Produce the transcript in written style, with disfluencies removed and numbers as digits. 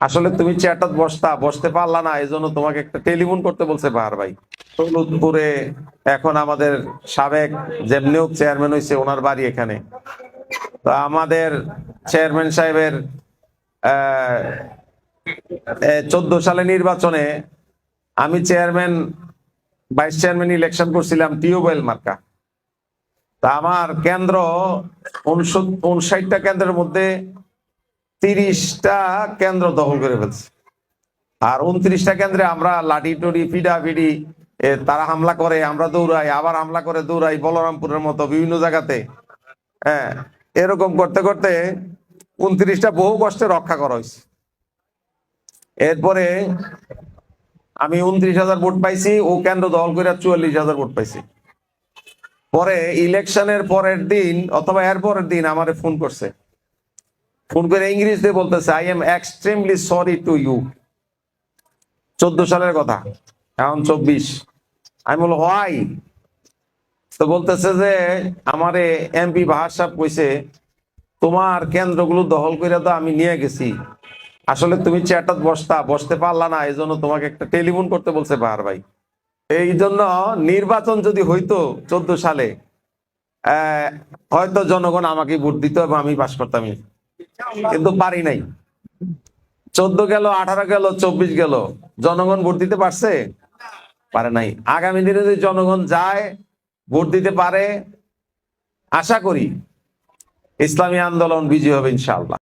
আসলে তুমি চেয়ারটা বসতে পারলা না, এই জন্য তোমাকে একটা টেলিফোন করতে বলছে বাহার ভাই। দৌলতপুরে এখন আমাদের সাবেক যেমনি হোক চেয়ারম্যান হয়েছে, ওনার বাড়ি এখানে। তো আমাদের চেয়ারম্যান সাহেবের 14 সালে নির্বাচনে আমি চেয়ারম্যান ভাইস চেয়ারম্যান ইলেকশন করছিলাম টিউবওয়েল মার্কা। তা আমার কেন্দ্র 59টা কেন্দ্রের মধ্যে 30টা কেন্দ্র দখল করে ফেলছে। আর 29টা কেন্দ্রে আমরা লাঠি টুড়ি পিডাপিডি, তারা হামলা করে, আমরা দৌড়াই, আবার হামলা করে দৌড়াই, বলরামপুরের মতো বিভিন্ন জায়গাতে। হ্যাঁ, এরকম করতে করতে 29টা বহু কষ্টে রক্ষা করা হয়েছে। এরপরে আমি 29,000 ভোট পাইছি, ও কেন্দ্র দখল করে 44,000 ভোট পাইছি। পরে ইলেকশনের পরের দিন অথবা এর পরের দিন আমারে ফোন করছে, ফোন করে ইংরেজিতে বলতেছে, I am extremely sorry to you. 14 সালের কথা, এখন 24। আমি বললাম হোয়াই? তো বলতেছে যে আমারে এমপি বাহার সাহেব কইছে তোমার কেন্দ্রগুলো দখল করে তো আমি নিয়ে গেছি, আসলে তুমি চেয়ারটা বসতে পারলা না, এই জন্য তোমাকে একটা টেলিফোন করতে বলছে বাহার ভাই। এই জন্য নির্বাচন যদি হইতো 14 সালে, হয়তো জনগণ আমাকে ভোট দিত এবং আমি পাশ করতাম, কিন্তু পারি নাই। 14 গেল, 18 গেল, 24 গেল, জনগণ ভোট দিতে পারছে? পারে নাই। আগামী দিনে যদি জনগণ যায়, ভোট দিতে পারে, আশা করি ইসলামী আন্দোলন বিজয়ী হবে ইনশাআল্লাহ।